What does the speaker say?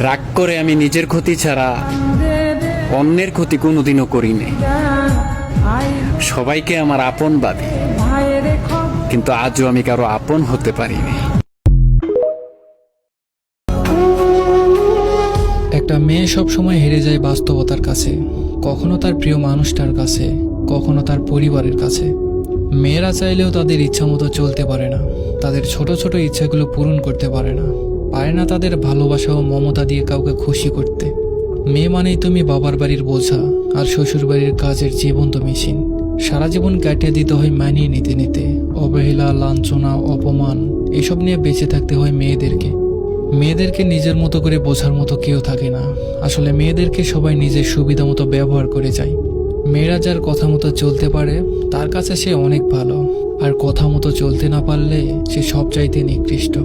রাগ করে আমি নিজের ক্ষতি ছাড়া অন্যের ক্ষতি কোনোদিনও করিনি। সবাইকে আমার আপন ভাবি, কিন্তু আজও আমি কারো আপন হতে পারিনি। একটা মেয়ে সব সময় হেরে যায় বাস্তবতার কাছে, কখনো তার প্রিয় মানুষটার কাছে, কখনো তার পরিবারের কাছে। মেয়েরা চাইলেও তাদের ইচ্ছা মতো চলতে পারে না, তাদের ছোট ছোট ইচ্ছাগুলো পূরণ করতে পারে না তাদের ভালোবাসা ও মমতা দিয়ে কাউকে খুশি করতে। মেয়ে মানেই তুমি বাবার বাড়ির বোঝা আর শ্বশুর বাড়ির কাজের জীবন্ত মেশিন। সারা জীবন কাটিয়ে দিতে হয় মানিয়ে নিতে নিতে, অবহেলা, লাঞ্ছনা, অপমান এসব নিয়ে বেঁচে থাকতে হয় মেয়েদেরকে নিজের মতো করে বোঝার মতো কেউ থাকে না। আসলে মেয়েদেরকে সবাই নিজের সুবিধা মতো ব্যবহার করে যায়। মেয়েরা যার কথা মতো চলতে পারে তার কাছে সে অনেক ভালো, আর কথা মতো চলতে না পারলে সে সব চাইতে নিকৃষ্ট।